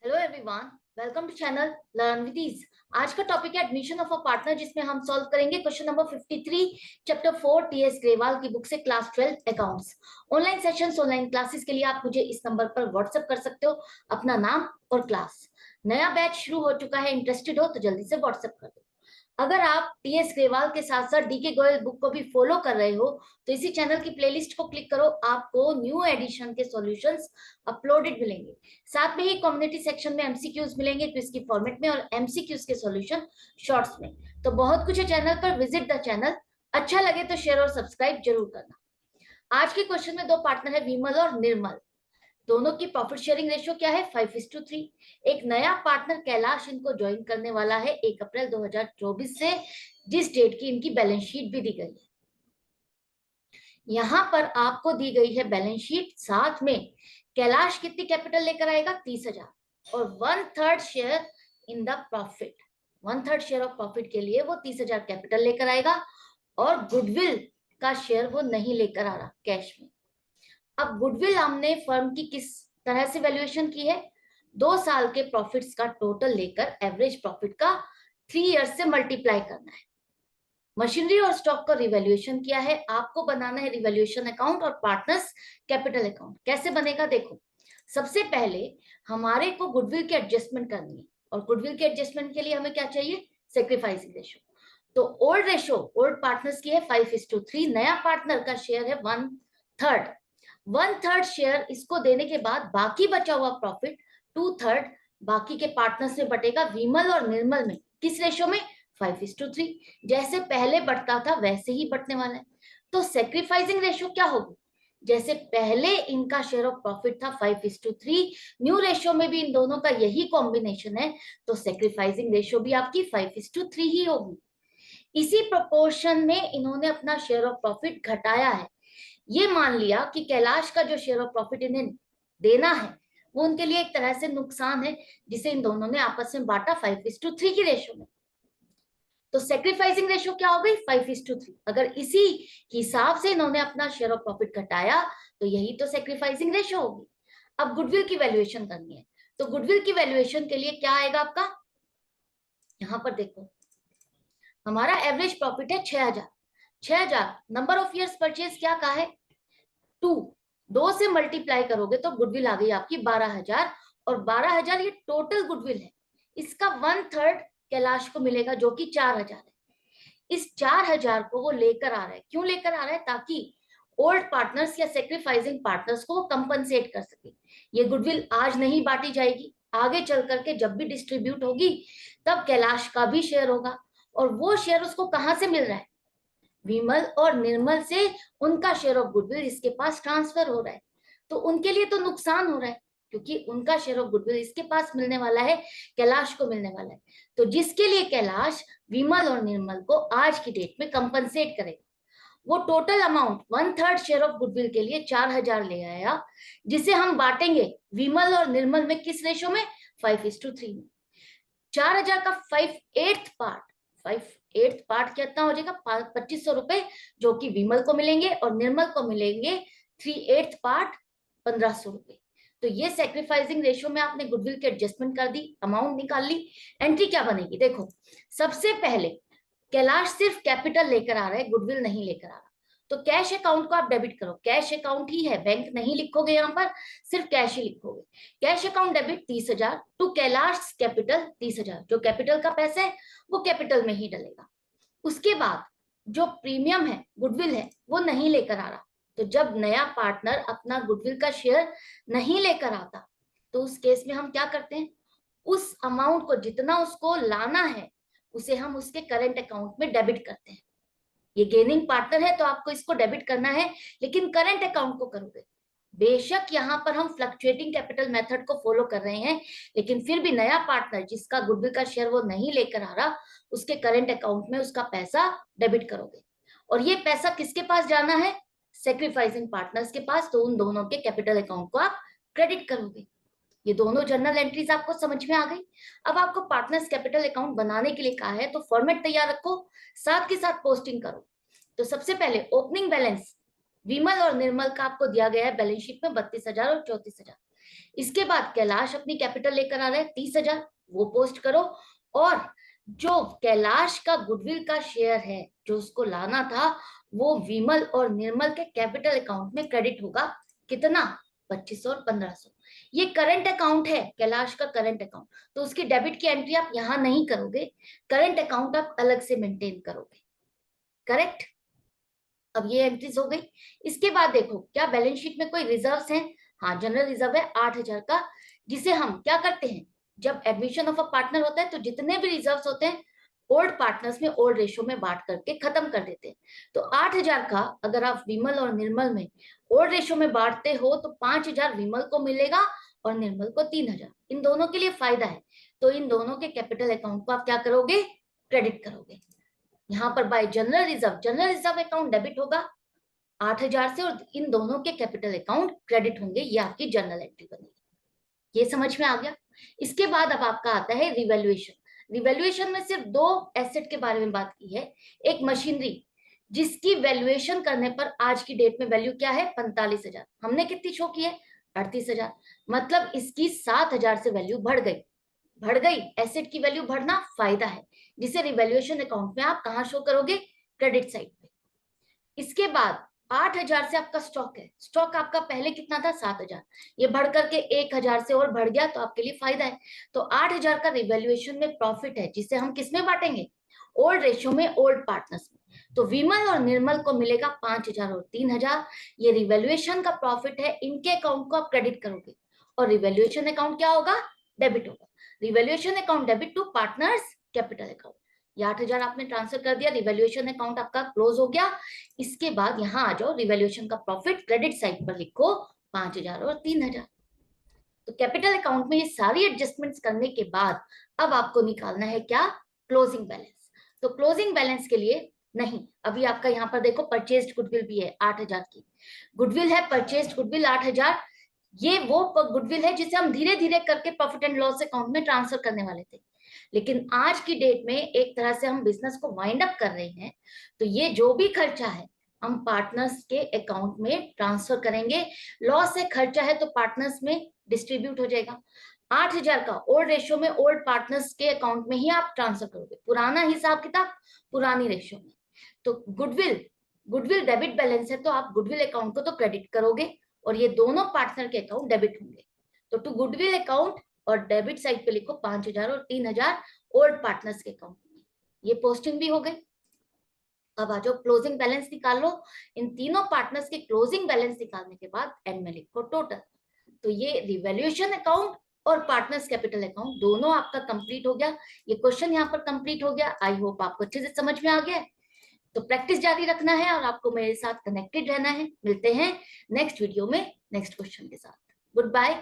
Hello everyone, welcome to channel learn with ease. आज का topic है एडमिशन ऑफ अ पार्टनर, जिसमें हम सॉल्व करेंगे question number 53 chapter 4 TS Grewal की बुक से class 12 accounts. Online sessions, online classes के लिए आप मुझे इस नंबर पर व्हाट्सएप कर सकते हो अपना नाम और क्लास। नया बैच शुरू हो चुका है, इंटरेस्टेड हो तो जल्दी से व्हाट्सएप कर दो। अगर आप टीएस ग्रेवाल के साथ साथ डीके गोयल बुक को भी फॉलो कर रहे हो तो इसी चैनल की प्लेलिस्ट को क्लिक करो, आपको न्यू एडिशन के सॉल्यूशंस अपलोडेड मिलेंगे। साथ में ही कम्युनिटी सेक्शन में एमसीक्यूज मिलेंगे क्विज की फॉर्मेट में और एमसीक्यूज के सॉल्यूशन शॉर्ट्स में। तो बहुत कुछ है चैनल पर, विजिट द चैनल। अच्छा लगे तो शेयर और सब्सक्राइब जरूर करना। आज के क्वेश्चन में दो पार्टनर है, विमल और निर्मल। दोनों की प्रॉफिट शेयरिंग रेशियो क्या है? 5:3। एक नया पार्टनर कैलाश इनको ज्वाइन करने वाला है 1 अप्रैल 2024 से, जिस डेट की इनकी बैलेंस शीट भी दी गई है। यहां पर आपको दी गई है बैलेंस शीट, साथ में कैलाश कितनी कैपिटल लेकर आएगा? 30,000 और 1/3 share in the profit. 1/3 share of profit के लिए वो 30,000 कैपिटल लेकर आएगा और गुडविल का शेयर वो नहीं लेकर आ रहा कैश में। अब गुडविल हमने फर्म की किस तरह से वैल्यूएशन की है? 2 साल के प्रॉफिट्स का टोटल लेकर एवरेज प्रॉफिट का 3 ईयर्स से मल्टीप्लाई करना है। मशीनरी और स्टॉक का रिवैल्यूएशन किया है, आपको बनाना है रिवैल्यूएशन अकाउंट और पार्टनर्स कैपिटल अकाउंट। कैसे बनेगा देखो। सबसे पहले हमारे को गुडविल की एडजस्टमेंट करनी है और गुडविल के एडजस्टमेंट के लिए हमें क्या चाहिए? Sacrificing ratio. तो ओल्ड रेशो ओल्ड पार्टनर्स की है 5:3, नया पार्टनर का शेयर है 1/3। 1/3 शेयर इसको देने के बाद बाकी बचा हुआ प्रॉफिट 2/3 बाकी के पार्टनर्स में बटेगा, विमल और निर्मल में। किस रेशो में? 5:3। जैसे पहले बढ़ता था वैसे ही बढ़ने वाला है। तो सेक्रीफाइसिंग रेशो क्या होगी? जैसे पहले इनका शेयर ऑफ प्रॉफिट था 5:3, न्यू रेशो में भी इन दोनों का यही कॉम्बिनेशन है, तो सेक्रीफाइसिंग रेशो भी आपकी 5:3 ही होगी। इसी प्रोपोर्शन में इन्होंने अपना शेयर ऑफ प्रॉफिट घटाया है। ये मान लिया कि कैलाश का जो शेयर ऑफ प्रॉफिट इन्हें देना है वो उनके लिए एक तरह से नुकसान है, जिसे इन दोनों ने आपस में बांटा 5:3 की रेशो में। तो सेक्रीफाइसिंग रेशो क्या हो गई? 5:3। अगर इसी हिसाब से इन्होंने अपना शेयर ऑफ प्रॉफिट घटाया तो यही तो सेक्रीफाइसिंग रेशो होगी। अब गुडविल की वैल्यूएशन करनी है, तो गुडविल की वैल्यूएशन के लिए क्या आएगा आपका? यहां पर देखो, हमारा एवरेज प्रॉफिट है 6,000। 6,000 नंबर ऑफ इयर्स परचेज क्या कहा है? 2। 2 से मल्टीप्लाई करोगे तो गुडविल आ गई आपकी 12,000 और 12,000 ये टोटल गुडविल है। इसका 1/3 कैलाश को मिलेगा जो कि 4,000 है। इस 4,000 को वो लेकर आ रहा है। क्यों लेकर आ रहा है? ताकि ओल्ड पार्टनर्स या सेक्रीफाइसिंग पार्टनर्स को वो कंपनसेट कर सके। ये गुडविल आज नहीं बांटी जाएगी, आगे चल करके जब भी डिस्ट्रीब्यूट होगी तब कैलाश का भी शेयर होगा। और वो शेयर उसको कहां से मिल रहा है? विमल और निर्मल से उनका शेयर ऑफ गुडविल इसके पास ट्रांसफर हो रहा है। तो उनके लिए तो नुकसान हो रहा है, क्योंकि उनका शेयर ऑफ गुडविल इसके पास मिलने वाला है, कैलाश को मिलने वाला है। तो जिसके लिए कैलाश विमल और निर्मल को आज की डेट में कंपनसेट करेगा, वो total amount 1/3 share of goodwill के लिए 4,000 ले आया, जिसे हम बांटेंगे विमल और निर्मल में। किस रेशो में? 5:3 में। 4,000 का 5/8 पार्ट, 5/8 पार्ट कितना हो जाएगा? 2,500 रुपए, जो कि विमल को मिलेंगे और निर्मल को मिलेंगे 3/8 पार्ट, 1,500 रुपए। तो ये सेक्रीफाइसिंग रेशियो में आपने गुडविल की एडजस्टमेंट कर दी, अमाउंट निकाल ली। एंट्री क्या बनेगी देखो। सबसे पहले कैलाश सिर्फ कैपिटल लेकर आ रहा है, गुडविल नहीं लेकर आ रहा। तो कैश अकाउंट को आप डेबिट करो, कैश अकाउंट ही है, बैंक नहीं लिखोगे यहाँ पर, सिर्फ कैश ही लिखोगे। Cash account debit 30,000 to Kailash capital 30,000। जो कैपिटल का पैसा है वो कैपिटल में ही डलेगा। उसके बाद जो प्रीमियम है, गुडविल है, वो नहीं लेकर आ रहा। तो जब नया पार्टनर अपना गुडविल का शेयर नहीं लेकर आता तो उस केस में हम क्या करते हैं? उस अमाउंट को जितना उसको लाना है उसे हम उसके करंट अकाउंट में डेबिट करते हैं। ये गेनिंग पार्टनर है तो आपको इसको डेबिट करना है, लेकिन करंट अकाउंट को करोगे। बेशक यहाँ पर हम फ्लक्चुएटिंग कैपिटल मेथड को फॉलो कर रहे हैं, लेकिन फिर भी नया पार्टनर जिसका गुडविल का शेयर वो नहीं लेकर आ रहा, उसके करंट अकाउंट में उसका पैसा डेबिट करोगे। और ये पैसा किसके पास जाना है? सेक्रीफाइसिंग पार्टनर्स के पास। तो उन दोनों के कैपिटल अकाउंट को आप क्रेडिट करोगे। ये दोनों जर्नल एंट्रीज आपको समझ में आ गई। अब आपको पार्टनर्स कैपिटल अकाउंट बनाने के लिए कहा है, तो फॉर्मेट तैयार रखो, साथ के साथ पोस्टिंग करो। तो सबसे पहले ओपनिंग बैलेंस विमल और निर्मल का आपको दिया गया है बैलेंस शीट में 32,000 और 34,000। इसके बाद कैलाश अपनी कैपिटल लेकर आ रहा है 30,000, वो पोस्ट करो। और जो कैलाश का गुडविल का शेयर है जो उसको लाना था, वो विमल और निर्मल के कैपिटल अकाउंट में क्रेडिट होगा। कितना? 2500 और 1500। ये करंट अकाउंट है, कैलाश का करंट अकाउंट, तो उसकी डेबिट की एंट्री आप यहां नहीं करोगे, करंट अकाउंट आप अलग से मेंटेन करोगे। करेक्ट? अब ये एंट्रीज हो गई। इसके बाद देखो क्या बैलेंस शीट में कोई रिजर्व्स हैं? हाँ, जनरल रिजर्व है 8,000 का, जिसे हम क्या करते हैं, जब एडमिशन ऑफ अ पार्टनर होता है तो जितने भी रिजर्व्स होते हैं ओल्ड पार्टनर्स में ओल्ड रेशो में बांट करके खत्म कर देते हैं। तो 8,000 का अगर आप विमल और निर्मल में ओल्ड रेशो में बांटते हो तो 5,000 विमल को मिलेगा और निर्मल को 3,000। इन दोनों के लिए फायदा है, तो इन दोनों के कैपिटल अकाउंट को आप क्या करोगे? क्रेडिट करोगे। यहाँ पर bye general reserve account debit होगा 8,000 से, और इन दोनों के कैपिटल अकाउंट क्रेडिट होंगे। ये आपकी जनरल एंट्री बनेगी। ये समझ में आ गया? इसके बाद अब आपका आता है रिवैल्यूएशन। रिवैल्यूएशन में सिर्फ दो एसेट के बारे में बात की है। एक मशीनरी जिसकी वैल्यूएशन करने पर आज की डेट में वैल्यू क्या है? 45,000। हमने कितनी शो की है? 38,000। मतलब इसकी 7,000 से वैल्यू बढ़ गई। बढ़ गई, एसेट की वैल्यू बढ़ना फायदा है, जिसे रिवैल्यूएशन अकाउंट में आप कहां शो करोगे? क्रेडिट साइड पे। इसके बाद 8,000 से आपका स्टॉक है। स्टॉक आपका पहले कितना था? 7,000। ये बढ़ करके 1,000 से और बढ़ गया, तो आपके लिए फायदा है। तो 8,000 का रिवैल्यूएशन में प्रॉफिट है, जिसे हम किसमें बांटेंगे? ओल्ड रेशियो में, ओल्ड पार्टनर्स में। तो विमल और निर्मल को मिलेगा 5,000 और 3,000। ये रिवैल्यूएशन का प्रॉफिट है, इनके अकाउंट को आप क्रेडिट करोगे, और रिवैल्यूएशन अकाउंट क्या होगा? डेबिट होगा। Revaluation account debit to partners capital account. ये 8,000 आपने ट्रांसफर कर दिया, रिवैल्यूएशन अकाउंट आपका क्लोज हो गया। इसके बाद यहाँ आ जाओ, रिवैल्यूएशन का प्रॉफिट क्रेडिट साइड पर लिखो 5,000 और 3,000। तो कैपिटल अकाउंट में ये सारी एडजस्टमेंट्स करने के बाद अब आपको निकालना है क्या? Closing balance. तो क्लोजिंग बैलेंस के लिए नहीं, अभी आपका यहाँ पर देखो परचेज्ड गुडविल भी है 8,000 की गुडविल है, परचेज्ड गुडविल 8,000। ये वो गुडविल है जिसे हम धीरे धीरे करके प्रॉफिट एंड लॉस अकाउंट में ट्रांसफर करने वाले थे, लेकिन आज की डेट में एक तरह से हम बिजनेस को वाइंड अप कर रहे हैं, तो ये जो भी खर्चा है हम पार्टनर्स के अकाउंट में ट्रांसफर करेंगे। लॉस है, खर्चा है, तो पार्टनर्स में डिस्ट्रीब्यूट हो जाएगा। 8,000 का ओल्ड रेशियो में ओल्ड पार्टनर्स के अकाउंट में ही आप ट्रांसफर करोगे, पुराना हिसाब किताब पुरानी रेशियो में। तो गुडविल डेबिट बैलेंस है, तो आप गुडविल अकाउंट को तो क्रेडिट करोगे, और ये दोनों पार्टनर के अकाउंट डेबिट होंगे। तो टू गुडविल अकाउंट और डेबिट साइड पे लिखो 5,000 और 3,000 ओल्ड पार्टनर्स के अकाउंट में। ये पोस्टिंग भी हो गई। अब आ जाओ क्लोजिंग बैलेंस निकाल लो। इन तीनों पार्टनर्स के क्लोजिंग बैलेंस निकालने के बाद एंड में लिखो टोटल। तो ये रिवैल्यूएशन अकाउंट और पार्टनर्स कैपिटल अकाउंट दोनों आपका कंप्लीट हो गया। ये क्वेश्चन यहाँ पर कंप्लीट हो गया। आई होप आपको अच्छे से समझ में आ गया है। तो प्रैक्टिस जारी रखना है और आपको मेरे साथ कनेक्टेड रहना है। मिलते हैं नेक्स्ट वीडियो में नेक्स्ट क्वेश्चन के साथ। Good bye.